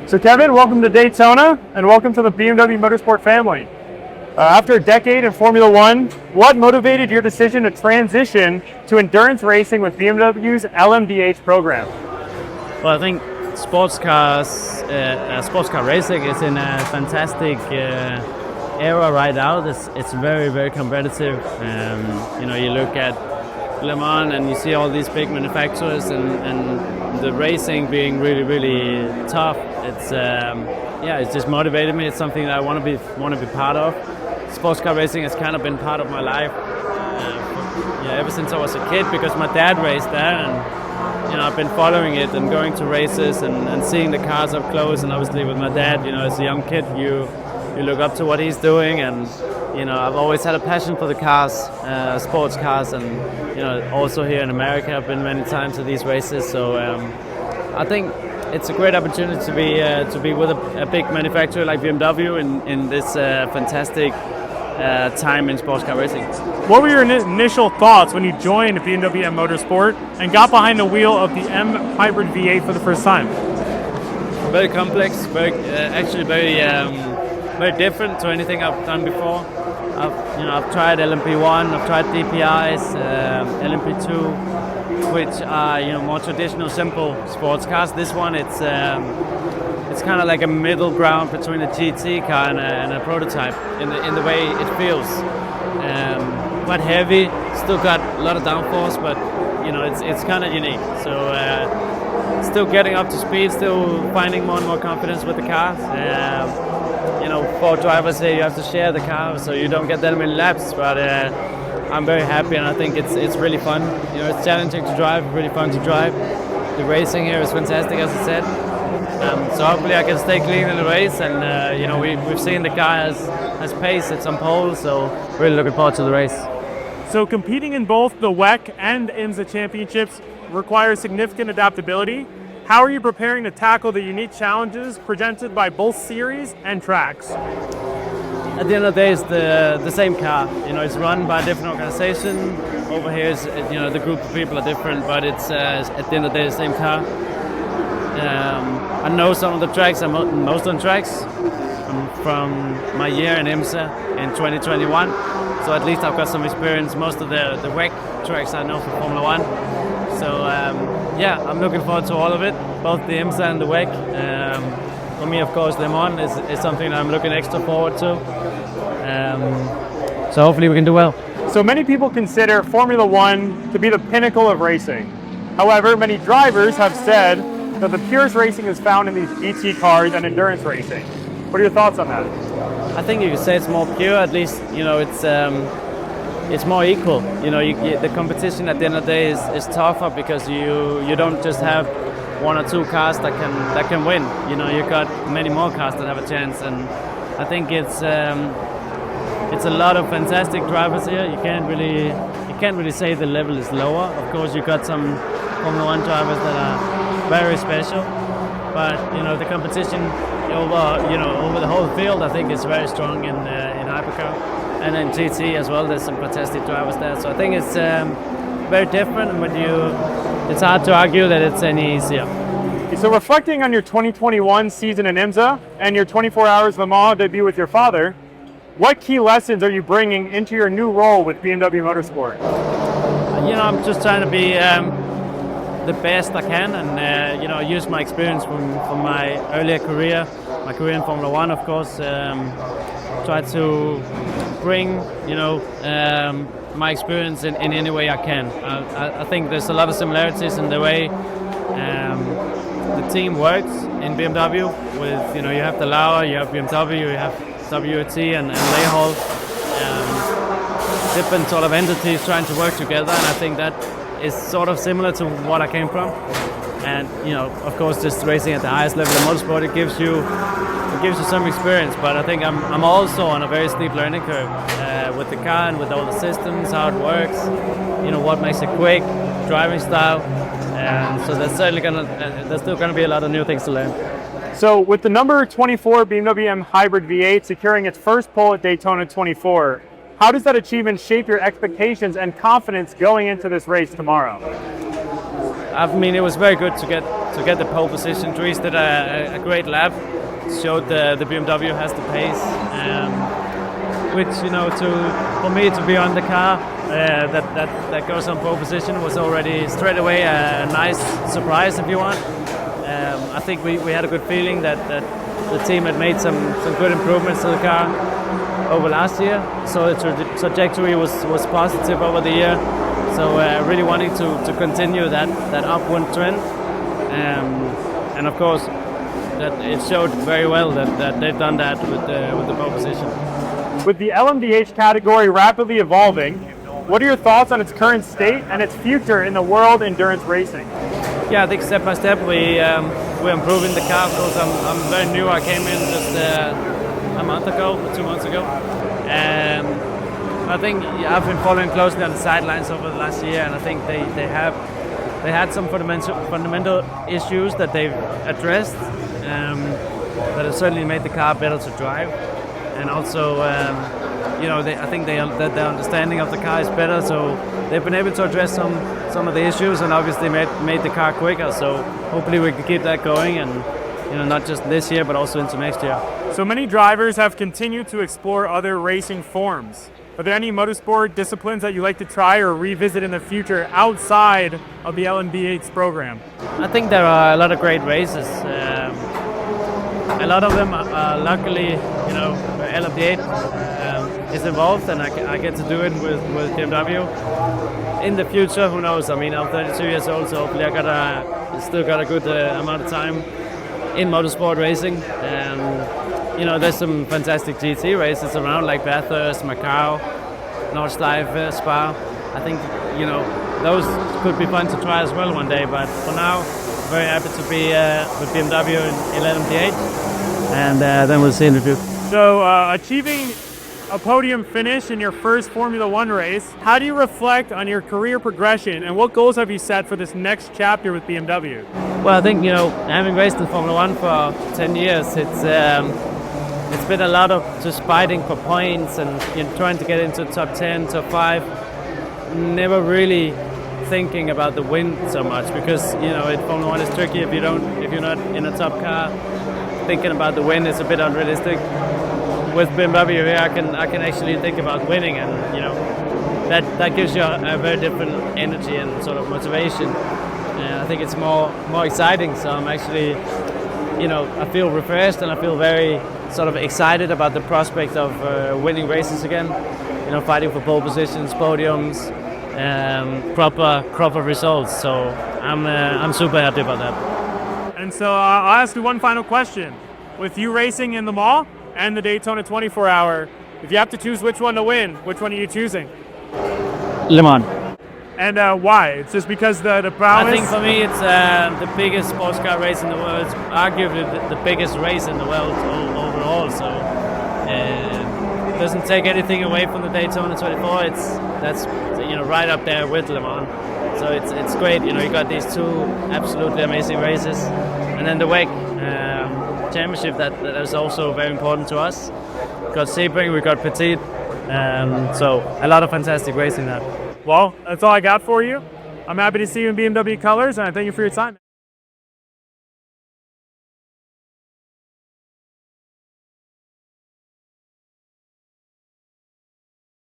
So Kevin, welcome to Daytona and welcome to the BMW Motorsport family. After a decade in Formula One, what motivated your decision to transition to endurance racing with BMW's LMDh program? Well, I think sports car racing is in a fantastic era right now. It's very, very competitive. You look at Le Mans and you see all these big manufacturers and the racing being really, really tough. It's just motivated me. It's something that I want to be part of. Sports car racing has kind of been part of my life ever since I was a kid, because my dad raced there, and I've been following it and going to races and seeing the cars up close. And obviously with my dad, as a young kid, you look up to what he's doing, and I've always had a passion for the cars, sports cars, and also here in America I've been many times to these races. So I think it's a great opportunity to be with a big manufacturer like BMW in this fantastic time in sports car racing. What were your initial thoughts when you joined BMW M Motorsport and got behind the wheel of the M Hybrid V8 for the first time? Very complex, very different to anything I've done before. I've tried LMP1, I've tried DPIs, LMP2, which are more traditional, simple sports cars. This one, it's kind of like a middle ground between a GT car and a prototype in the way it feels. Quite heavy, still got a lot of downforce, but it's kind of unique. So still getting up to speed, still finding more and more confidence with the car. For drivers here, you have to share the car, so you don't get that many laps. But I'm very happy, and I think it's really fun. It's challenging to drive, really fun to drive. The racing here is fantastic, as I said. So hopefully I can stay clean in the race, and we've seen the car has pace, it's on pole, so really looking forward to the race. So competing in both the WEC and IMSA championships requires significant adaptability. How are you preparing to tackle the unique challenges presented by both series and tracks? At the end of the day, it's the same car. It's run by a different organization. Over here, the group of people are different, but it's at the end of the day the same car. I know some of the tracks, most of the tracks from my year in IMSA in 2021. So at least I've got some experience. Most of the WEC tracks I know from Formula One. So I'm looking forward to all of it, both the IMSA and the WEC. For me, of course, Le Mans is something I'm looking extra forward to. So hopefully we can do well. So many people consider Formula One to be the pinnacle of racing. However, many drivers have said that the purest racing is found in these GT cars and endurance racing. What are your thoughts on that? I think you could say it's more pure. At least it's more equal. The competition at the end of the day is tougher, because you don't just have one or two cars that can win. You've got many more cars that have a chance, and I think it's a lot of fantastic drivers here. You can't really say the level is lower. Of course, you've got some Formula One drivers that are very special, but the competition over the whole field, I think, is very strong in hypercar, and in GT as well. There's some fantastic drivers there, so I think it's very different, and it's hard to argue that it's any easier. So reflecting on your 2021 season in IMSA and your 24 Hours Le Mans debut with your father, what key lessons are you bringing into your new role with BMW Motorsport? I'm just trying to be the best I can, and use my experience from my earlier career, my career in Formula One, of course. Try to bring my experience in any way I can. I think there's a lot of similarities in the way the team works in BMW. With you have the Lauer, you have BMW, you have WET and Lehol, different sort of entities trying to work together, and I think that is sort of similar to what I came from. And of course, just racing at the highest level of motorsport, it gives you some experience. But I think I'm also on a very steep learning curve with the car and with all the systems, how it works, what makes it quick, driving style, and so there's still gonna be a lot of new things to learn. So with the number 24 BMW M Hybrid V8 securing its first pole at Daytona 24, how does that achievement shape your expectations and confidence going into this race tomorrow? I mean, it was very good to get to get the pole position. Dries did a great lap, showed the BMW has the pace, which for me to be on the car that goes on pole position was already straight away a nice surprise, if you want. I think we had a good feeling that the team had made some good improvements to the car over last year, so the trajectory was positive over the year. So really wanting to continue that upward trend, and of course that it showed very well that they've done that with the pole position. With the LMDh category rapidly evolving, what are your thoughts on its current state and its future in the world endurance racing? Yeah, I think step by step we're improving the car. Of course, I'm very new. I came in just a month ago, or 2 months ago. I think I've been following closely on the sidelines over the last year, and I think they had some fundamental issues that they've addressed that have certainly made the car better to drive, and also I think their understanding of the car is better, so they've been able to address some of the issues and obviously made the car quicker. So hopefully we can keep that going, and not just this year but also into next year. So many drivers have continued to explore other racing forms. Are there any motorsport disciplines that you like to try or revisit in the future outside of the LMDh program? I think there are a lot of great races. A lot of them are luckily, LMDh is involved, and I get to do it with BMW. In the future, who knows? I mean, I'm 32 years old, so hopefully I still got a good amount of time in motorsport racing. There's some fantastic GT races around, like Bathurst, Macau, Nordschleife, Spa. I think those could be fun to try as well one day. But for now, very happy to be with BMW in LMDh, and then we'll see in the future. So achieving a podium finish in your first Formula One race, how do you reflect on your career progression, and what goals have you set for this next chapter with BMW? Well, I think having raced in Formula One for 10 years, it's been a lot of just fighting for points and trying to get into top 10, top 5. Never really thinking about the win so much, because in Formula One it's tricky if you're not in a top car. Thinking about the win is a bit unrealistic. With BMW here, I can actually think about winning, and that gives you a very different energy and sort of motivation. I think it's more exciting. So I'm actually, I feel refreshed, and I feel very sort of excited about the prospect of winning races again. Fighting for pole positions, podiums, proper results. So I'm super happy about that. And so I'll ask you one final question. With you racing in the Mall and the Daytona 24-hour, if you have to choose which one to win, which one are you choosing? Le Mans. And why? It's just because the prowess? I think for me it's the biggest sports car race in the world. It's arguably the biggest race in the world overall. So it doesn't take anything away from the Daytona 24. That's right up there with Le Mans. So it's great. You got these two absolutely amazing races, and then the WEC championship that is also very important to us. We got Sebring, we got Petit, so a lot of fantastic racing there. Well, that's all I got for you. I'm happy to see you in BMW colors, and I thank you for your time.